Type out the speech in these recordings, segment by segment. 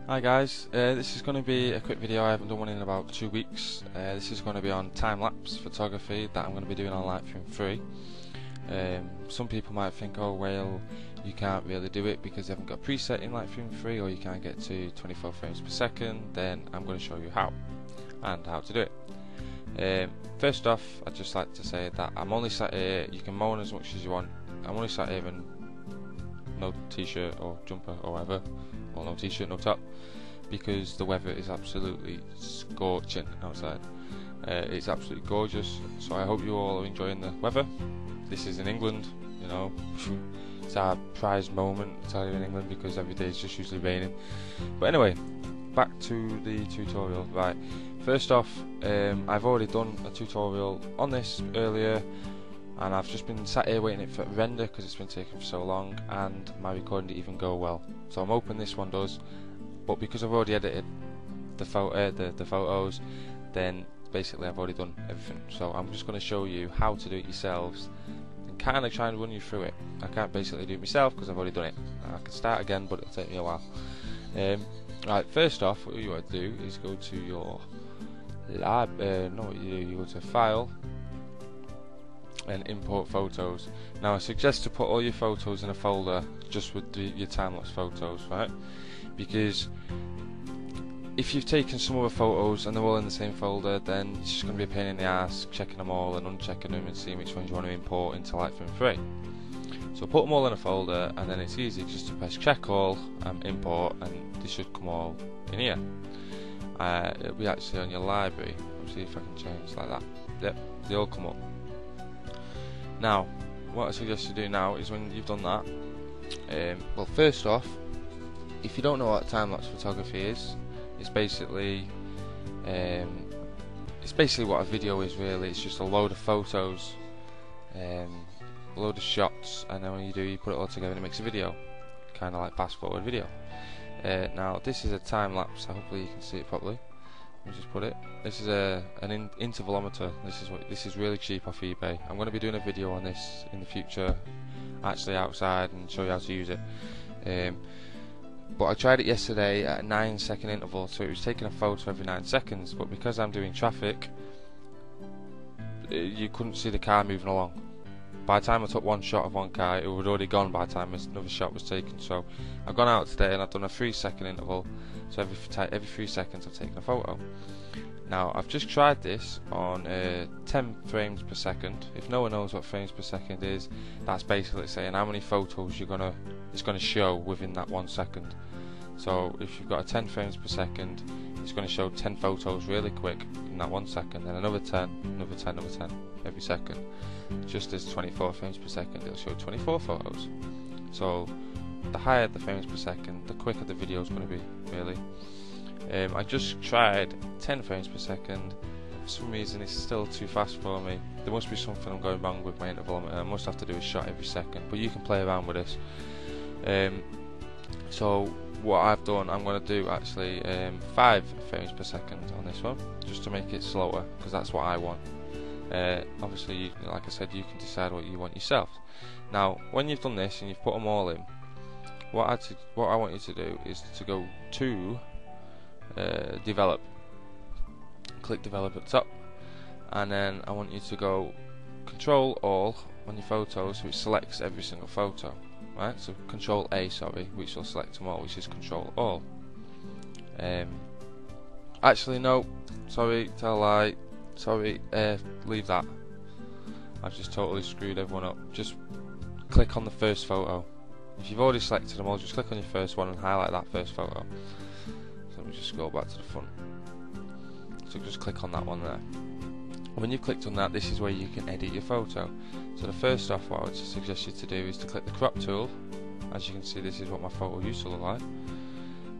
Hi guys, this is going to be a quick video. I haven't done one in about 2 weeks. This is going to be on time-lapse photography that I'm going to be doing on Lightroom 3. Some people might think, oh well, you can't really do it because you haven't got a preset in Lightroom 3, or you can't get to 24 frames per second. Then I'm going to show you how and how to do it. First off, I'd just like to say that I'm only sat here. You can moan as much as you want. I'm only sat here in no t-shirt or jumper or whatever, or no t-shirt, no top, because the weather is absolutely scorching outside. It's absolutely gorgeous, so I hope you all are enjoying the weather. This is in England, you know. It's our prized moment to live in England because every day it's just usually raining. But anyway, back to the tutorial. Right, first off, I've already done a tutorial on this earlier, and I've just been sat here waiting for it to render because it's been taking for so long, and my recording didn't even go well. So I'm hoping this one does, but because I've already edited the photos, then basically I've already done everything. So I'm just going to show you how to do it yourselves and kind of try and run you through it. I can't basically do it myself because I've already done it. I can start again, but it'll take me a while. Right, first off, what you want to do is go to your you go to File and Import Photos. Now I suggest to put all your photos in a folder just with your time-lapse photos, right? Because if you've taken some other photos and they're all in the same folder, then it's just going to be a pain in the ass checking them all and unchecking them and seeing which ones you want to import into Lightroom 3. So put them all in a folder, and then it's easy just to press check all and import, and they should come all in here. It'll be actually on your library. Let's see if I can change like that. Yep, they all come up. Now, what I suggest you do now is when you've done that, well, first off, if you don't know what time-lapse photography is, it's basically what a video is really. It's just a load of photos, a load of shots, and then when you do, you put it all together and it makes a video, kind of like fast-forward video. Now, this is a time-lapse. Hopefully, you can see it properly. Let me just put it. This is an intervalometer. This is really cheap off eBay. I'm going to be doing a video on this in the future, actually outside, and show you how to use it. But I tried it yesterday at a 9-second interval, so it was taking a photo every 9 seconds. But because I'm doing traffic, you couldn't see the car moving along. By the time I took one shot of one car, it was already gone by the time another shot was taken. So I've gone out today and I've done a 3-second interval. So every 3 seconds I've taken a photo. Now I've just tried this on 10 frames per second. If no one knows what frames per second is, that's basically saying how many photos it's going to show within that 1 second. So if you've got a 10 frames per second, it's going to show 10 photos really quick in that 1 second, then another 10, another 10, another 10 every second. Just as 24 frames per second, it'll show 24 photos. So the higher the frames per second, the quicker the video is going to be, really. I just tried 10 frames per second. For some reason it's still too fast for me. There must be something I'm going wrong with my intervalometer. I must have to do a shot every second, but you can play around with this. So what I've done, I'm going to do actually 5 frames per second on this one, just to make it slower, because that's what I want. Obviously, like I said, you can decide what you want yourself. Now when you've done this and you've put them all in, what I want you to do is to go to develop, click develop at the top, and then I want you to go control all on your photos, so it selects every single photo, right? So control A, sorry, which will select them all, which is control all. Actually no, sorry, tell a lie, sorry, leave that. I've just totally screwed everyone up. Just click on the first photo. If you've already selected them all, just click on your first one and highlight that first photo. So let me just go back to the front. So just click on that one there. When you've clicked on that, this is where you can edit your photo. So the first off, what I would suggest you to do is to click the crop tool. As you can see, this is what my photo used to look like.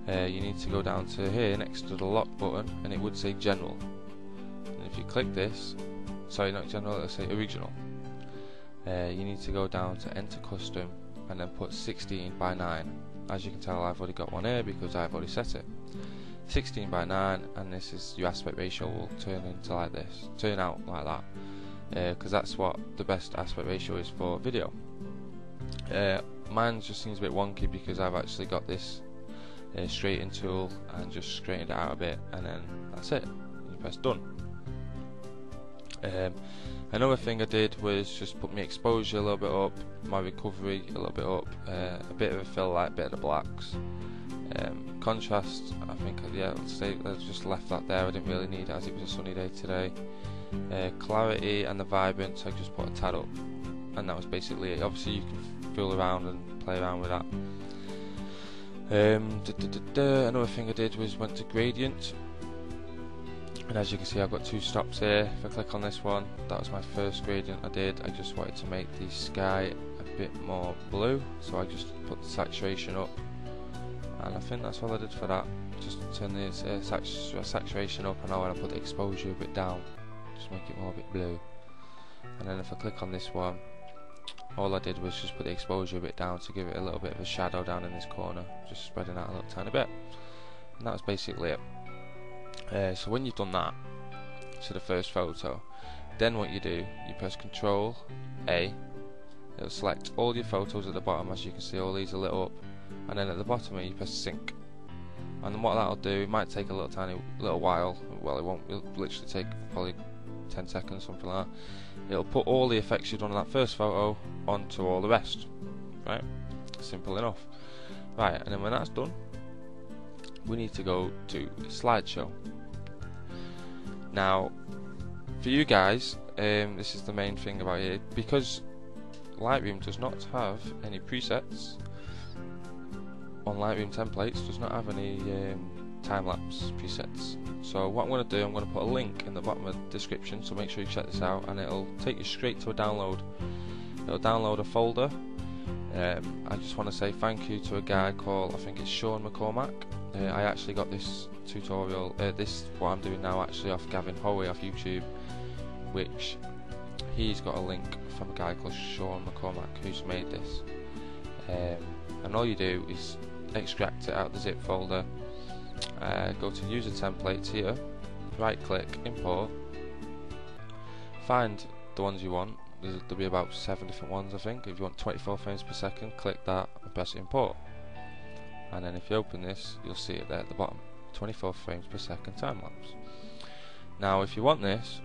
You need to go down to here next to the lock button, and it would say general. And if you click this, sorry, not general, it'll say original. You need to go down to enter custom, and then put 16:9. As you can tell, I've already got one here because I've already set it. 16:9, and this is your aspect ratio will turn out like that, because that's what the best aspect ratio is for video. Mine just seems a bit wonky because I've actually got this straighten tool and just straighten it out a bit, and then that's it. You press done. Another thing I did was just put my exposure a little bit up, my recovery a little bit up, a bit of a fill light, a bit of the blacks. Contrast, I think, yeah, let's just left that there. I didn't really need it as it was a sunny day today. Clarity and the vibrance, I just put a tad up, and that was basically it. Obviously you can fool around and play around with that. Another thing I did was went to gradient, and as you can see I've got two stops here. If I click on this one, that was my first gradient I did. I just wanted to make the sky a bit more blue, so I just put the saturation up, and I think that's all I did for that. Just turn the saturation up, and I want to put the exposure a bit down, just make it more a bit blue. And then if I click on this one, all I did was just put the exposure a bit down to give it a little bit of a shadow down in this corner, just spreading out a little tiny bit, and that was basically it. So when you've done that to the first photo, then what you do, you press Control A, it'll select all your photos at the bottom. As you can see, all these are lit up, and then at the bottom you press Sync, and then what that'll do, it might take a little while, well it won't, it'll literally take probably 10 seconds, something like that. It'll put all the effects you've done on that first photo onto all the rest, right? Simple enough. Right, and then when that's done, we need to go to Slideshow. Now, for you guys, this is the main thing about here, because Lightroom does not have any presets on Lightroom templates, does not have any time-lapse presets. So what I'm going to do, I'm going to put a link in the bottom of the description, so make sure you check this out, and it'll take you straight to a download. It'll download a folder. I just want to say thank you to a guy called, I think it's Sean McCormack. I actually got this tutorial, what I'm doing now, actually off Gavin Hoey off YouTube, which he's got a link from a guy called Sean McCormack who's made this. And all you do is extract it out the zip folder, go to user templates here, right click, import, find the ones you want. There'll be about 7 different ones I think. If you want 24 frames per second, click that and press import, and then if you open this you'll see it there at the bottom, 24 frames per second time lapse. Now if you want this,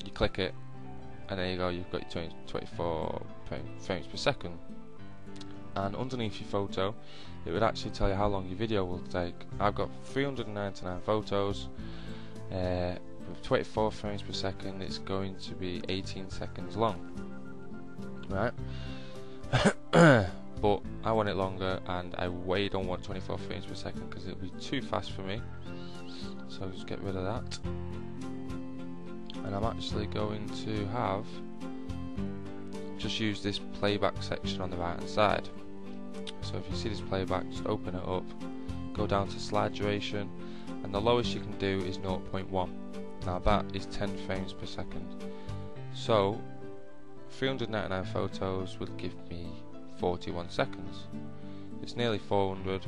you click it, and there you go, you've got your 24 frames per second, and underneath your photo it would actually tell you how long your video will take. I've got 399 photos with 24 frames per second. It's going to be 18 seconds long, right? But I want it longer, and I way don't want 24 frames per second because it'll be too fast for me, so I'll just get rid of that. And I'm actually going to have just use this playback section on the right hand side. So if you see this playback, just open it up, go down to slide duration, and the lowest you can do is 0.1. Now that is 10 frames per second. So 399 photos will give me 41 seconds. It's nearly 400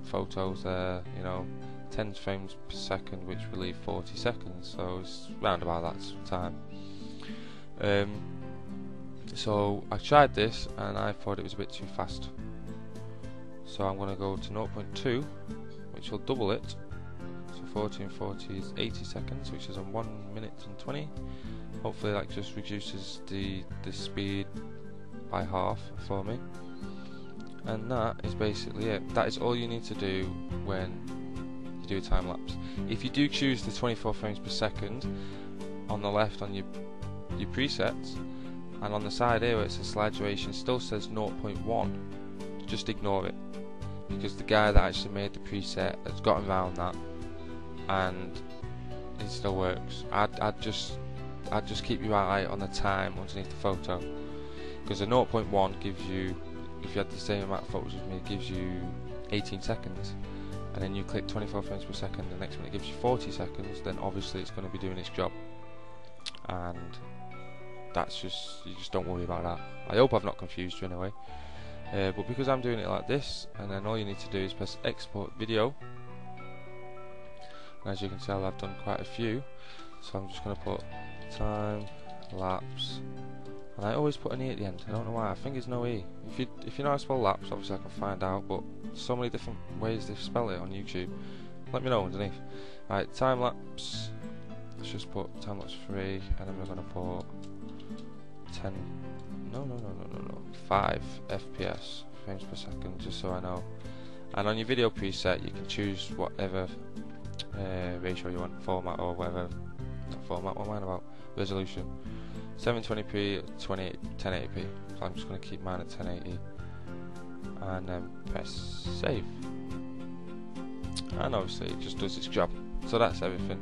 photos there, you know, 10 frames per second, which will leave 40 seconds, so it's round about that time. So I tried this and I thought it was a bit too fast, so I'm going to go to 0.2, which will double it. So 40 and 40 is 80 seconds, which is on 1 minute and 20. Hopefully that just reduces the speed by half for me. And that is basically it. That is all you need to do when you do a time lapse. If you do choose the 24 frames per second on the left on your presets, and on the side here where it says slide duration still says 0.1, just ignore it, because the guy that actually made the preset has gotten around that and it still works. I'd just keep your eye on the time underneath the photo, because a 0.1 gives you, if you had the same amount of photos with me, it gives you 18 seconds, and then you click 24 frames per second, the next one it gives you 40 seconds, then obviously it's going to be doing its job, and that's just, you just don't worry about that. I hope I've not confused you anyway. But because I'm doing it like this, and then all you need to do is press export video, and as you can tell I've done quite a few, so I'm just going to put time lapse, and I always put an E at the end. I don't know why. I think it's no E. If you know how to spell lapse, obviously I can find out, but so many different ways they spell it on YouTube. Let me know underneath. Right, time lapse. Let's just put time lapse 3, and then we're gonna put 10. No. 5 FPS, frames per second, just so I know. And on your video preset, you can choose whatever ratio you want, format or whatever. Not format. What am I about? Resolution. 720p, 1080p. So I'm just going to keep mine at 1080, and then press save. And obviously it just does its job. So that's everything.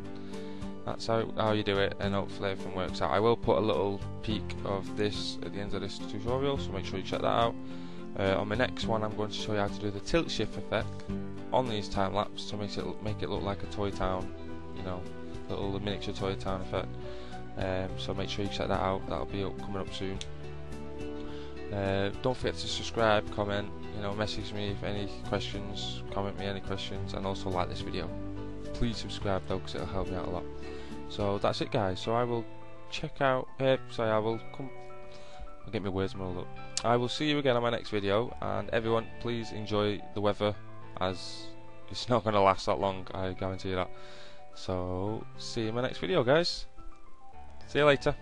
That's how you do it, and hopefully everything works out. I will put a little peek of this at the end of this tutorial, so make sure you check that out. On my next one, I'm going to show you how to do the tilt shift effect on these time lapse to make it look like a toy town, you know, little miniature toy town effect. So make sure you check that out. That'll be coming up soon. Don't forget to subscribe, comment, you know, message me if any questions, comment me any questions, and also like this video. Please subscribe though, because it'll help me out a lot. So that's it, guys. So I will check out. I'll get my words muddled up. I will see you again on my next video, and everyone, please enjoy the weather, as it's not going to last that long, I guarantee you that. So see you in my next video, guys. See you later.